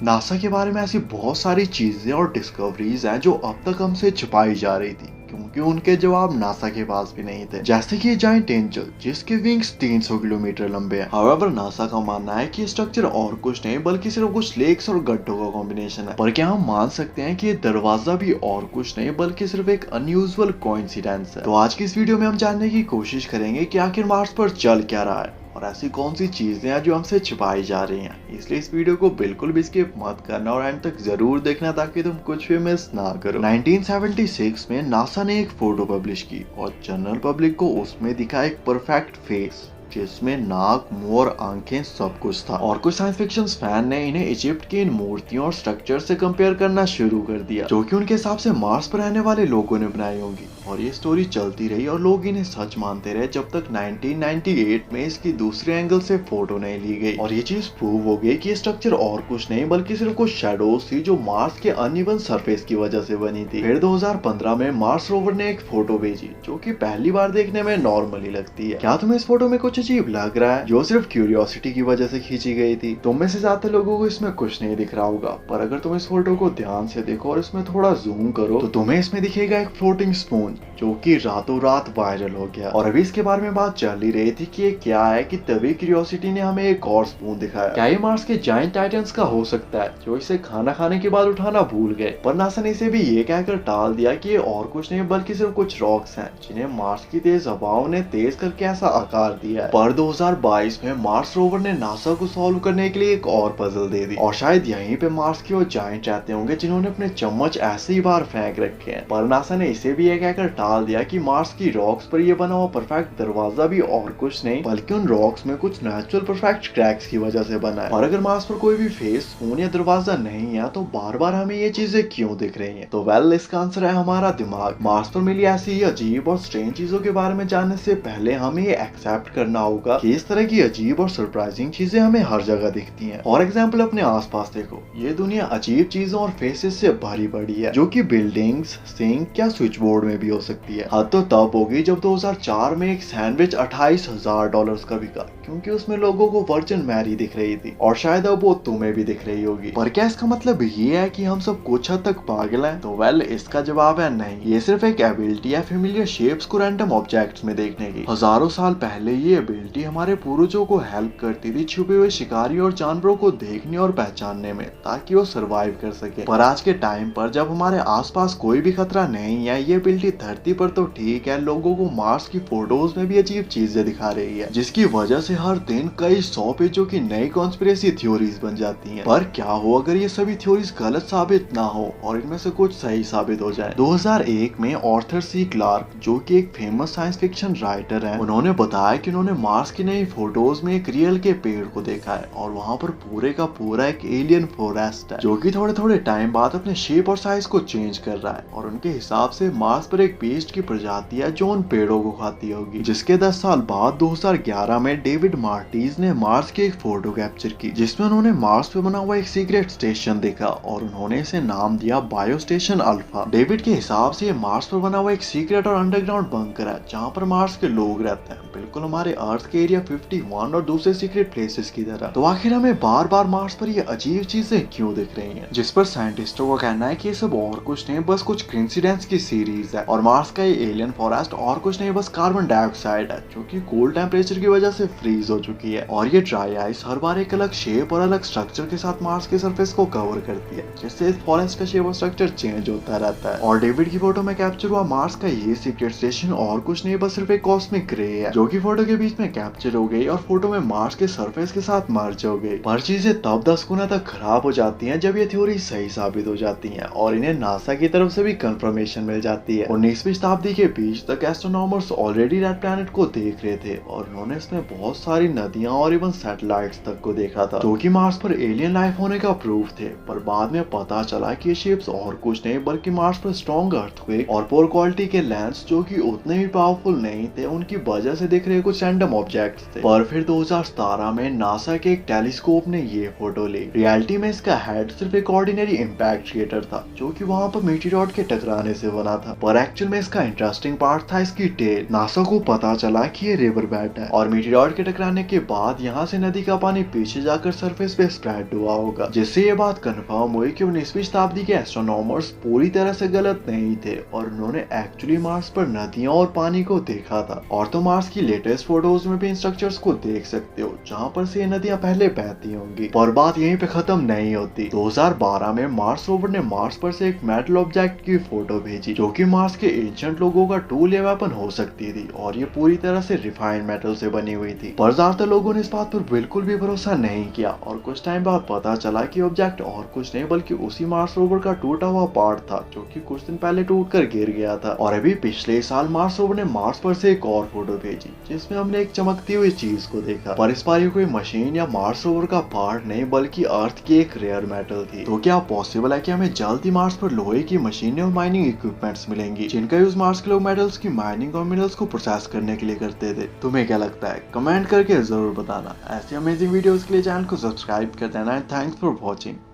NASA के बारे में ऐसी बहुत सारी चीजें और डिस्कवरीज हैं जो अब तक हमसे छुपाई जा रही थी, क्योंकि उनके जवाब नासा के पास भी नहीं थे। जैसे कि जायंट एंजल जिसके विंग्स 300 किलोमीटर लंबे हैं। हाउएवर नासा का मानना है कि स्ट्रक्चर और कुछ नहीं बल्कि सिर्फ कुछ लेक्स और गड्ढों का कॉम्बिनेशन है। पर क्या हम मान सकते हैं कि ये दरवाजा भी और कुछ नहीं बल्कि सिर्फ एक अनयूजुअल कोइंसिडेंस है? तो आज की इस वीडियो में हम जानने की कोशिश करेंगे कि आखिर मार्स पर चल क्या रहा है और ऐसी कौन सी चीजें हैं जो हमसे छिपाई जा रही हैं। इसलिए इस वीडियो को बिल्कुल भी स्किप मत करना और एंड तक जरूर देखना ताकि तुम कुछ भी मिस ना करो। 1976 में नासा ने एक फोटो पब्लिश की और जनरल पब्लिक को उसमें दिखा एक परफेक्ट फेस जिसमें नाक, मुंह और आंखें सब कुछ था। और कुछ साइंस फिक्शन फैन ने इन्हें इजिप्ट की इन मूर्तियों और स्ट्रक्चर से कंपेयर करना शुरू कर दिया, जो कि उनके हिसाब से मार्स पर रहने वाले लोगों ने बनाई होंगी। और ये स्टोरी चलती रही और लोग इन्हें सच मानते रहे जब तक 1998 में इसकी दूसरे एंगल से फोटो नहीं ली गई और ये चीज प्रूव हो गई कि ये स्ट्रक्चर और कुछ नहीं बल्कि सिर्फ कुछ शैडोज थी जो मार्स के अनइवन सरफेस की वजह से बनी थी। फिर 2015 में मार्स रोवर ने एक फोटो भेजी जो कि पहली बार देखने में नॉर्मली लगती है। क्या तुम्हें इस फोटो में कुछ अजीब लग रहा है जो सिर्फ क्यूरियोसिटी की वजह से खींची गई थी? तुम में से ज्यादा लोगों को इसमें कुछ नहीं दिख रहा होगा, पर अगर तुम इस फोटो को ध्यान से देखो और इसमें थोड़ा जूम करो तो तुम्हें इसमें दिखेगा एक फ्लोटिंग स्पून जो कि रातों रात वायरल हो गया। और अभी इसके बारे में बात चल ही रही थी कि ये क्या है कि तभी क्यूरियोसिटी ने हमें एक और स्पून दिखाया। क्या ये मार्स के जायंट टाइटन्स का हो सकता है जो इसे खाना खाने के बाद उठाना भूल गए? पर नासा ने इसे भी ये कहकर टाल दिया कि ये और कुछ नहीं बल्कि सिर्फ कुछ रॉक्स हैं जिन्हें मार्स की तेज हवाओं ने तेज करके ऐसा आकार दिया है। पर 2022 में मार्स रोवर ने नासा को सॉल्व करने के लिए एक और पजल दे दी और शायद यहीं पे मार्स के वो जायंट रहते होंगे जिन्होंने अपने चम्मच ऐसे ही बाहर फेंक रखे हैं। पर नासा ने इसे भी ये कहकर टाल दिया कि मार्स की रॉक्स पर ये बना हुआ परफेक्ट दरवाजा भी और कुछ नहीं बल्कि उन रॉक्स में कुछ नेचुरल परफेक्ट क्रैक्स की वजह से बना है। और अगर मार्स पर कोई भी फेस, स्पून या दरवाजा नहीं है तो बार बार हमें ये चीजें क्यों दिख रही हैं? तो वेल, इसका आंसर है हमारा दिमाग। मार्स पर मिली ऐसी ही अजीब और स्ट्रेंज चीजों के बारे में जानने से पहले हमें ये एक्सेप्ट करना होगा कि इस तरह की अजीब और सरप्राइजिंग चीजें हमें हर जगह दिखती हैं। फॉर एग्जाम्पल अपने आसपास देखो, ये दुनिया अजीब चीजों और फेसेस से भरी पड़ी है जो कि बिल्डिंग्स, सिंक या स्विच बोर्ड में भी हो सकती है। हद तो तब होगी जब 2004 में एक सैंडविच $28,000 का बिका क्योंकि उसमें लोगों को वर्जिन मैरी दिख रही थी और शायद अब वो तुम्हें भी दिख रही होगी। पर क्या इसका मतलब ये है कि हम सब कुछ हद तक पागल हैं? तो वेल, इसका जवाब है नहीं। ये सिर्फ एक एबिलिटी है फेमिलियर शेप्स को रैंडम ऑब्जेक्ट्स में देखने की। हजारों साल पहले ये एबिलिटी हमारे पूर्वजों को हेल्प करती थी छुपे हुए शिकारी और जानवरों को देखने और पहचानने में ताकि वो सरवाइव कर सके। पर आज के टाइम पर जब हमारे आसपास कोई भी खतरा नहीं है, ये एबिलिटी धरती पर तो ठीक है, लोगों को मार्स की फोटोज में भी अजीब चीजें दिखा रही है जिसकी वजह से हर दिन कई 100 पेजों की नई कॉन्स्पिरेसी थ्योरीज बन जाती हैं। पर क्या हो अगर ये सभी थ्योरीज गलत साबित ना हो और इनमें से कुछ सही साबित हो जाए? 2001 में ऑर्थर सी क्लार्क, जो कि एक फेमस साइंस फिक्शन राइटर हैं, उन्होंने बताया कि उन्होंने मार्स की नई फोटोज में एक रियल के पेड़ को देखा है और वहाँ पर पूरे का पूरा एक एलियन फॉरेस्ट है जो कि थोड़े थोड़े टाइम बाद अपने शेप और साइज को चेंज कर रहा है। और उनके हिसाब से मार्स पर एक पेस्ट की प्रजाति है जो उन पेड़ों को खाती होगी। जिसके 10 साल बाद 2011 में डेविड मार्टीज ने मार्स की एक फोटो कैप्चर की जिसमें उन्होंने मार्स पे बना हुआ एक सीक्रेट स्टेशन देखा और उन्होंने इसे नाम दिया बायो स्टेशन अल्फा। डेविड के हिसाब से ये मार्स पर बना हुआ एक सीक्रेट और अंडरग्राउंड बंकर है जहाँ पर मार्स के लोग रहते हैं, बिल्कुल हमारे अर्थ के एरिया 51 और दूसरे सीक्रेट प्लेसेस की तरह। तो आखिर हमें बार बार मार्स पर ये अजीब चीजें क्यों दिख रही हैं? जिस पर साइंटिस्टों का कहना है कि ये सब और कुछ नहीं बस कुछ कोइंसिडेंस की सीरीज है और मार्स का ये एलियन फॉरेस्ट और कुछ नहीं बस कार्बन डाइऑक्साइड है जो कि कोल्ड टेम्परेचर की वजह से फ्रीज हो चुकी है। और ये ड्राई आइस हर बार एक अलग शेप और अलग स्ट्रक्चर के साथ मार्स के सरफेस को कवर करती है जिससे इस फॉरेस्ट का शेप और स्ट्रक्चर चेंज होता रहता है। और डेविड की फोटो में कैप्चर हुआ मार्स का ये सीक्रेट स्टेशन और कुछ नहीं बस सिर्फ एक कॉस्मिक रे है जो कि फोटो के बीच में कैप्चर हो गई और फोटो में मार्स के सरफेस के साथ मर्ज हो गई। पर चीजें तब 10 गुना तक खराब हो जाती हैं जब ये थ्योरी सही साबित हो जाती हैं और इन्हें नासा की तरफ से भी कंफर्मेशन मिल जाती है। 19वीं शताब्दी के बीच तक एस्ट्रोनॉमर्स ऑलरेडी रेड प्लैनेट को देख रहे थे और उन्होंने इसमें बहुत सारी नदियां और इवन सैटेलाइट्स तक को देखा था जो कि मार्स पर एलियन लाइफ होने का प्रूफ थे। पर बाद में पता चला कि ये शिप्स और कुछ नहीं बल्कि मार्स पर स्ट्रॉन्ग अर्थक्वेक और पोर क्वालिटी के लेंस जो कि उतने भी पावरफुल नहीं थे उनकी वजह से दिख रहे कुछ रैंडम ऑब्जेक्ट्स थे। पर फिर 2017 में नासा के एक टेलीस्कोप ने ये फोटो ली। रियलिटी में इसका हेड सिर्फ एक ऑर्डिनरी इंपैक्ट क्रिएटर था जो कि वहां पर मीटियोराइड के टकराने से बना था, पर एक्चुअल में इसका इंटरेस्टिंग पार्ट था इसकी टेल। नासा को पता चला कि ये रिवर बेड है और मीटियोराइट के टकराने के बाद यहाँ से नदी का पानी पीछे जाकर सरफेस पे स्प्रेड हुआ होगा, जिससे ये बात कंफर्म हुई कि 19वीं शताब्दी के एस्ट्रोनॉमर्स पूरी तरह से गलत नहीं थे और उन्होंने एक्चुअली मार्स पर नदियों और पानी को देखा था। और तो मार्स की लेटेस्ट फोटोज में भी इन स्ट्रक्चर्स को देख सकते हो जहाँ पर से ये नदियां पहले बहती होंगी। पर बात यहीं पे खत्म नहीं होती। 2012 में मार्स रोवर ने मार्स पर से एक मेटल ऑब्जेक्ट की फोटो भेजी जो कि मार्स के एंशिएंट लोगों का टूल या वेपन हो सकती थी और ये पूरी तरह से रिफाइंड मेटल से बनी हुई थी। पर ज्यादातर लोगों ने इस बात पर बिल्कुल भी भरोसा नहीं किया और कुछ टाइम बाद पता चला कि ऑब्जेक्ट और कुछ नहीं बल्कि उसी मार्स रोवर का टूटा हुआ पार्ट था जो कि कुछ दिन पहले टूटकर गिर गया था। और अभी पिछले साल मार्स रोवर ने मार्स पर से एक और फोटो भेजी जिसमें हमने एक चमकती हुई चीज को देखा, पर इस बार ये कोई मशीन या मार्स रोवर का पार्ट नहीं बल्कि अर्थ की एक रेयर मेटल थी। तो क्या पॉसिबल है कि हमें जल्द ही मार्स पर लोहे की मशीनें और माइनिंग इक्विपमेंट्स मिलेंगी जिनका यूज मार्स के लोग मेटल्स की माइनिंग और मिनरल्स को प्रोसेस करने के लिए करते थे? तुम्हें क्या लगता है? कमेंट करके जरूर बताना। ऐसी अमेजिंग वीडियोस के लिए चैनल को सब्सक्राइब कर देना। Thanks for watching.